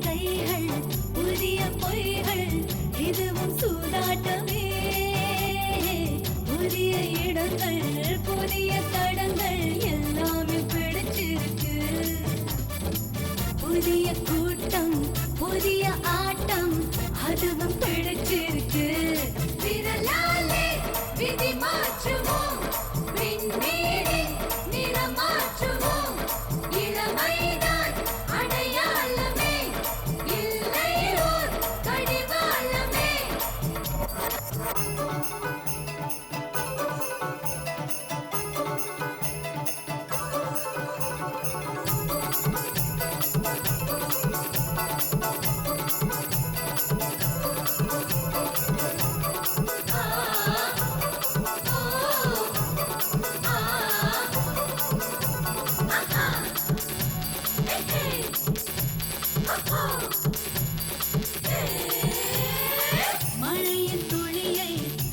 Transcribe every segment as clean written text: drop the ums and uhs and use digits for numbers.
கைகள் புதிய பொய்கள் இதுவும் சூதாட்டமே புதிய இடங்கள் புதிய தடங்கள் எல்லாமே பிடிச்சிருக்கு புதிய கூட்டம் புதிய ஆட்டம் அதுவும் பிடிச்சிருக்கு விரலாலே விதி மாற்றுவோம் விண்மீறி நிறம் மாற்றுவோம் இளமைதான் அடையாளமே இல்லை ஓர் கடிவாளமே மழையின் துளியை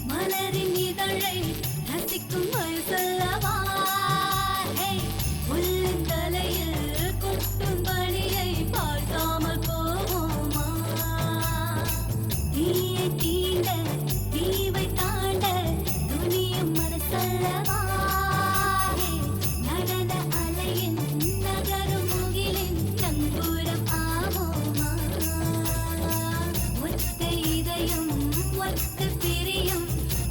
மலரின் இதழை ரசிக்கும் சொல்லவா புல்லின் தலையில் கொட்டும் பனியை பார்க்காமல் போவோமா தீயை தீண்ட தீவை தாண்ட துணியும் மனசல்லவா நடன அலையின் நகரும் முகிலின் நங்கூரம் ஆவோமா ஒத்த இதயம் ஒத்த பிரியும்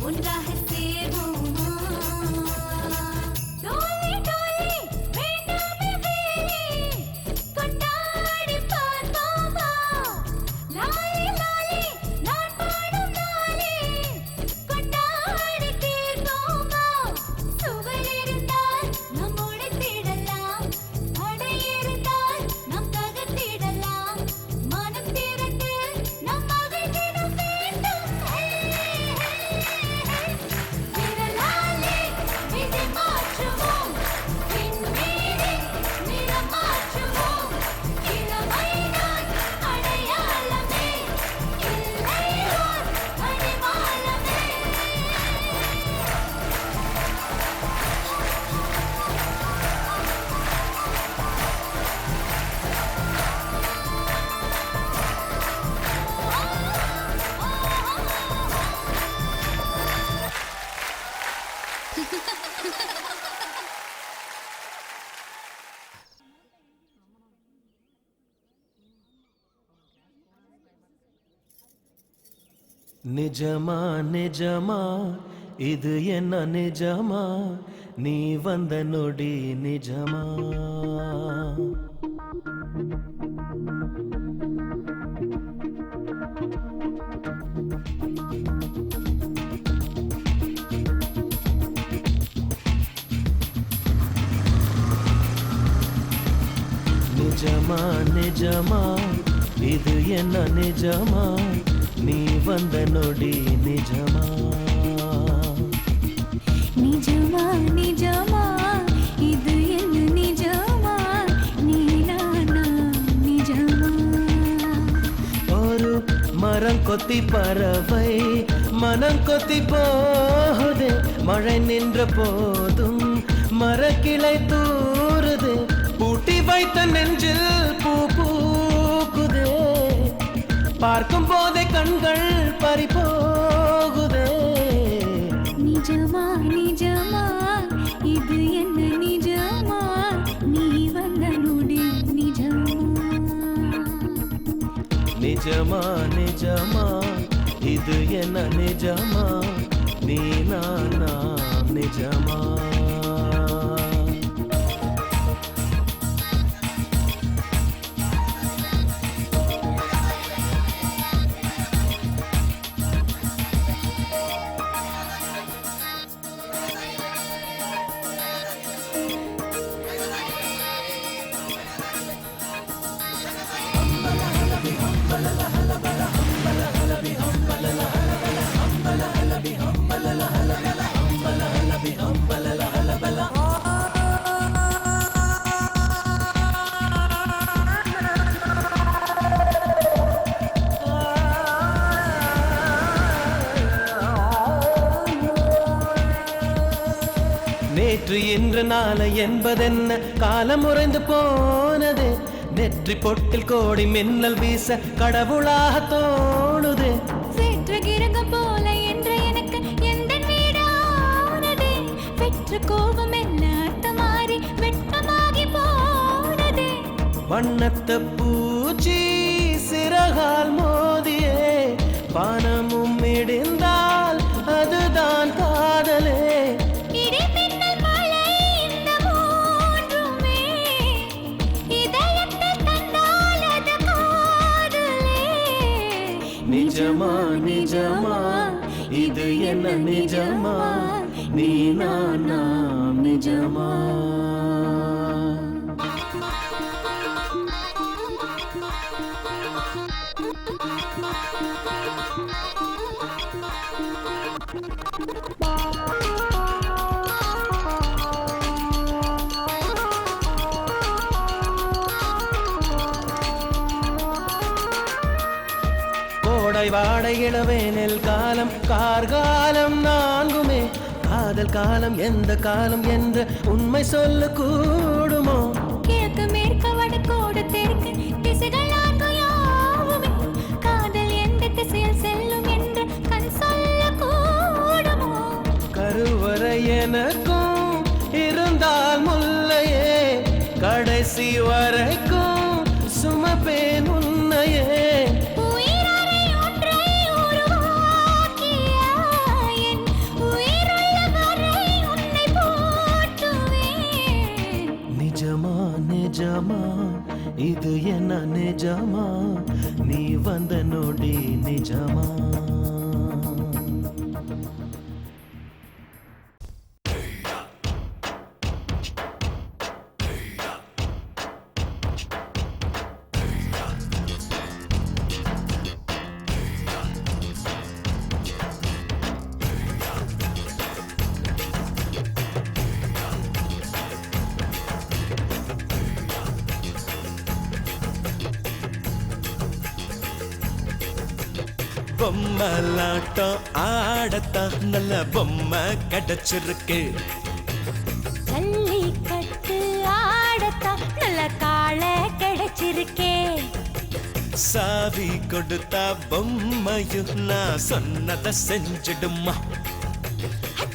ஒன்றாக சேர்வோமா டோலி டோலி வேண்டாமே வேலி கொண்டாடி பார்ப்போமா லாலி லாலி நான் பாடும் லாலி கொண்டாடி தீர்ப்போமா சுவை இருந்தால் நம் உடைத்திடலாம் தடை இருந்தால் நம் தகர்த்திடலாம் மனம் திறந்து நம் மகிழ்ந்திட வேண்டும் விரலாலே விதி மாற்றுவோம் விண்மீறி நிறம் மாற்றுவோம் இளமைதான் அடையாளமே இல்லை ஓர் கடிவாளமே நிஜமா நிஜமா இது என்ன நிஜமா நீ வந்த நொடி நிஜமா நிஜமா நிஜமா இது என்ன நிஜமா நீ வந்த நொடி நிஜமா நிஜமா நிஜமா இது என்ன நிஜமா நீ நானா நிஜமா ஒரு மரம் கொத்தி பறவை மனம் கொத்தி போகுது மழை நின்ற போதும் மரக்கிளை தூறுது பூட்டி வைத்த நெஞ்சில் பூ பூக்குதே பார்க்கும் போதே கண்கள் பறிபோகுதே நிஜமா நிஜமா இது என்ன நிஜமா நீ வந்த நொடி நிஜமா நிஜமா நிஜமா இது என்ன நிஜமா நீ நானா நிஜமா நேற்று இன்று நாளை என்பதென்ன காலம் உறைந்து போனது நெற்றி பொட்டில் கோடி மின்னல் வீச கடவுளாக தோணுதே. வெற்று கிரகம் போல என்ற எனக்கு எந்த வீடானதே. வெற்று கோபம் என்ன அர்த்தமாறி வெட்டமாகி போனதே. வண்ணத்த பூச்சி சிறகால் மோதியே பானமும் இடிந்தால் அதுதான் காதலே. இடி மின்னல் மழை இந்த மூன்றுமே இதயத்தில் தந்தால் அது காதலே. நிஜமா நிஜமா இது என்ன நிஜமா நீ நாம் நிஜமா. கோடை வாடை இளவேனில் காலம் கார்காலம் நான்குமே காதல் காலம் எந்த காலம் என்று உண்மை சொல்ல கூடுமோ. கிழக்கு மேற்கு வடக்கோடு தெற்கு திசைகள் நான்கு யாவுமே காதல் எந்த திசையில் செல்லும் என்று கண் சொல்ல கூடுமோ. கருவறை எனக்கும் இருந்தால் முல்லையே கடைசி வரைக்கும் சுமப்பேன் உன்னையே. உயிரறை ஒன்றை உருவாக்கிய என் உயிருள்ள வரை உன்னை போற்றுவேன். நிஜமா நிஜமா இது என்ன நிஜமா நீ வந்த நொடி நிஜமா. பொம்மலாட்டம் ஆடத்தான் நல்ல பொம்மை கிடைச்சிருக்கு. ஜல்லிக்கட்டு ஆடத்தான் நல்ல காளை கிடைச்சிருக்கே. சாவி கொடுத்தா பொம்மையும் நான் சொன்னதை செஞ்சிடுமா.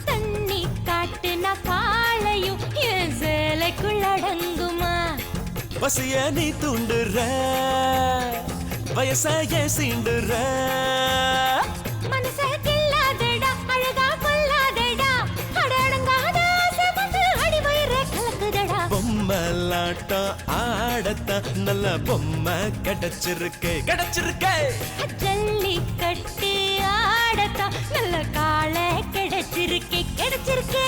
தண்ணி காட்டுனா காளையும் என் சேலைக்குள் அடங்குமா. பசிய நீ தூண்டுற வயசாய சீண்டுற மனசே கில்லாதடா அழகா கொல்லாதடா அடடங்காத ஆசை வந்து அடி வயிறை கலக்குதடா. பொம்மலாட்டம் ஆடத்தான் நல்ல பொம்மை கிடைச்சிருக்கு கிடைச்சிருக்கு. ஜல்லிக்கட்டு ஆடத்தான் நல்ல காளை கிடைச்சிருக்கே கிடைச்சிருக்கே.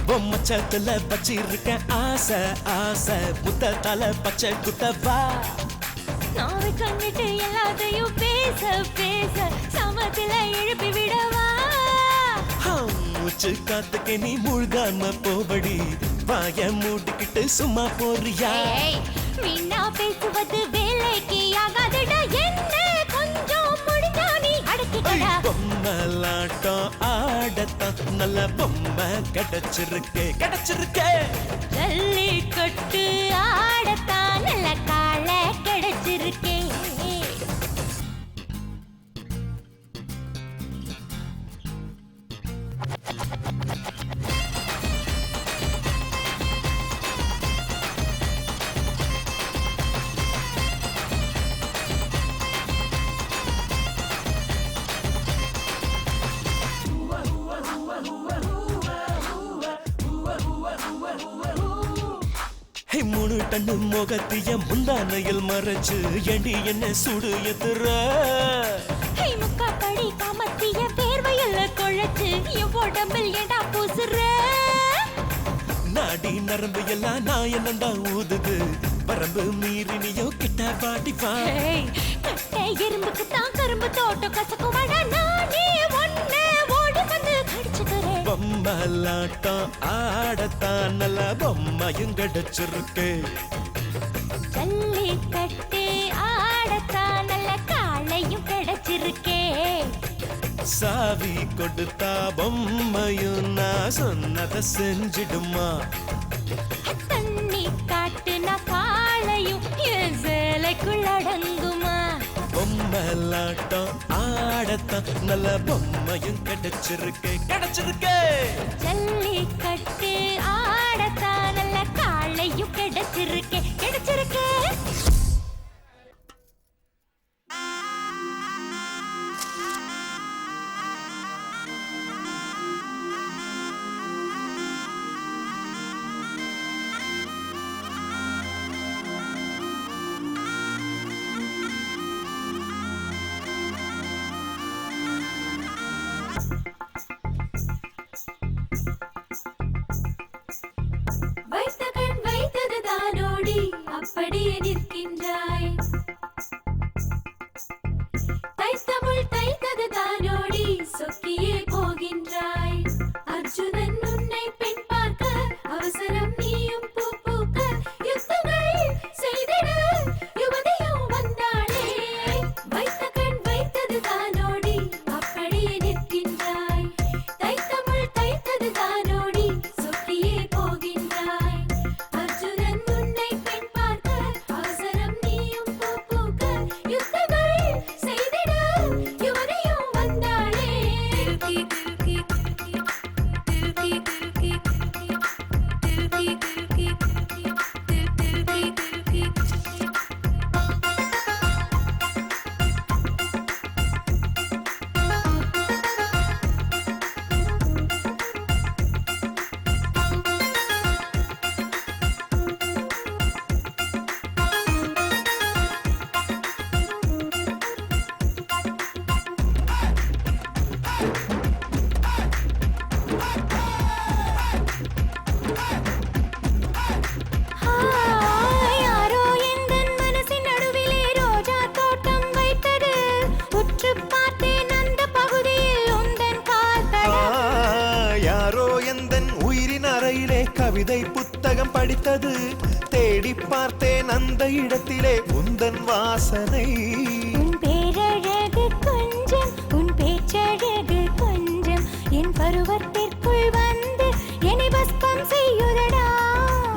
பொம்மச்சத்துல வச்சிருக்க ஆசை ஆசை புத்தத்தால பச்சை குத்தவா. நாவை கண்ணிட்டு எல்லாத்தையும் பேச பேச சமத்துல எழுப்பி விடவா. மூச்சு காத்துக்கு நீ மூழ்காம போபடி வாய மூடிக்கிட்டு சும்மா போறியா. மீனா பேசுவது வேலைக்கு ஆகாதடா என்ன கொஞ்சம் முடிஞ்சா நீ அடக்கிக்கடா. பொம்மலாட்டம் ஆடத்தான் நல்ல பொம்மை கிடைச்சிருக்கு கிடைச்சிருக்கு. ஜல்லிக்கட்டு ஆடத்தான் நல்ல காளை கிடைச்சிருக்கே. மூணு டன்னு முகத்திய முந்தானையில் மறைச்சு எண்டி என்ன சுடு எத்துற. முக்காப்படி காமத்திய வேர்வையில குழைச்சு என் உடம்பில் ஏடா பூசுற. நாடி நரம்பு எல்லாம் நான் என்னண்டா ஊதுது வரம்பு மீறி நீயோ கிட்ட பாட்டிப்பா. கட்டை எறும்புக்கு தான் கரும்பு தோட்டம் கசக்குவாடா நானே ஒண்ணே ஓடி வந்து கடிச்சுக்கிறேன் பொம்மலாட்டம் ஆடத்தான் நல்ல பொம்மையும் கிடைச்சிருக்கு ஜல்லிக்கட்டு ஆடத்தான் நல்ல காளையும் கிடைச்சிருக்கே சாவி கொடுத்தா பொம்மையும் நான் சொன்னதை செஞ்சிடுமா தண்ணி காட்டுனா காளையும் என் சேலைக்குள் அடங்குமா பொம்மலாட்டம் ஆடத்தான் நல்ல பொம்மையும் கிடைச்சிருக்கு ஜல்லிக்கட்டு ஆடத்தான் நல்ல காளையும் கிடைச்சிருக்கே வைத்த கண் வைத்தது தானோடி அப்படியே நிற்கின்றாய் தைத்தமுள் தைத்தது தானோடி சொக்கியே போகின்றாய் அர்ஜுனன் உன்னை பெண் பார்க்க அவசரம் நீயும் பூ பூக்க யுத்தங்கள் செய்திட யுவதியும் வந்தாளே வைத்த கண் வைத்தது தானோடி அப்படியே நிற்கின்றாய் தைத்தமுள் தைத்தது தானோடி சொக்கியே போகின்றாய் அர்ஜுனன் உன்னை பெண் பார்க்க அவசரம் நீயும் பூ பூக்க யுத்தங்கள் செய்திட யுவதியும் வந்தாளே திருக்கி யாரோ எந்தன் மனசின் நடுவிலே ரோஜா தோட்டம் வைத்தது உற்று பார்த்தேன் அந்த பகுதியில் உந்தன் கால்தடம் யாரோ எந்தன் உயிரின் அறையிலே கவிதை புத்தகம் படித்தது தேடி பார்த்தேன் அந்த இடத்திலே உந்தன் வாசனை உன் பேரழகு கொஞ்சம் உன் பேச்சழகு கொஞ்சம் என் பருவத்திற்குள் வந்து என்னை பஸ்பம் செய்யுதடா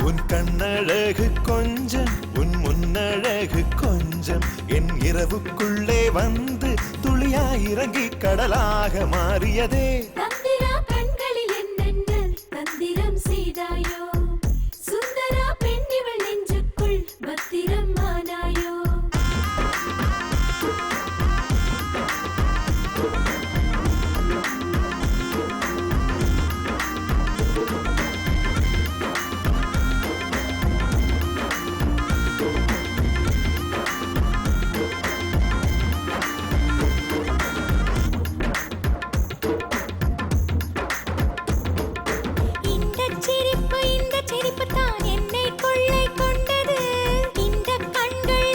உன் கண்ணழகு கொஞ்சம் உன் முன்னழகு கொஞ்சம் என் இரவுக்குள்ளே வந்து துளியாய் இறங்கி கடலாக மாறியதே தந்திரா கண்களில் என்னென்ன தந்திரம் செய்தாயோ சுந்தரா பெண் இவள் நெஞ்சுக்குள் பத்திரம் ஆனாயோ இந்த சிரிப்பு தான் என்னை கொள்ளை கொண்டது இந்த கண்கள்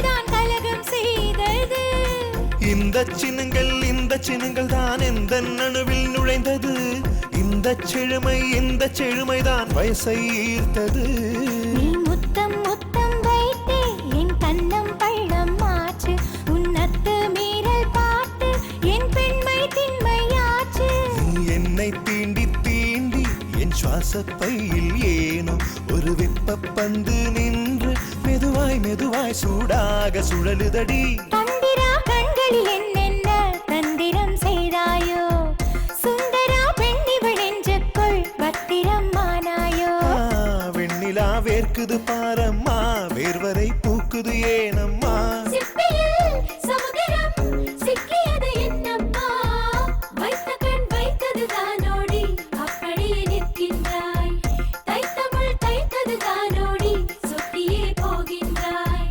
தான் கலகம் செய்தது இந்த சின்னங்கள் தான் எந்த நணுவில் நுழைந்தது இந்த செழுமை தான் வயசை ஈர்த்தது நீ முத்தம் வைத்தே என் கண்ணம் பள்ளம் மாற்று உன் அத்து மீறல் பார்த்து என் பெண்மை திண்மையாச்சு நீ என்னை தீண்டி என் சுவாச பையில் ஏனும் ஒரு வெப்ப பந்து நின்று மெதுவாய் சூடாக சுழலுதடி தந்திரா கண்களில் என்னென்ன தந்திரம் செய்தாயோ சுந்தரா பெண் இவள் நெஞ்சுக்குள் பத்திரம் ஆனாயோ வெண்ணிலா வேர்க்குது பாரம்மா வேர்வரை பூக்குது ஏனம்மா சிப்பியில் சமுதிரம் சிக்கியது என்னம்மா வைத்த கண் வைத்தது தானோடி அப்படியே நிற்கின்றாய் தைத்தமுள் தைத்தது தானோடி சொக்கியே போகின்றாய்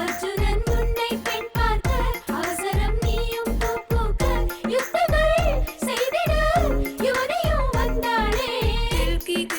அர்ஜுனன் உன்னை பெண் பார்க்க அவசரம் நீயும் பூ பூக்க யுத்தங்கள் செய்திட யுவதியும் வந்தாளே திருக்கி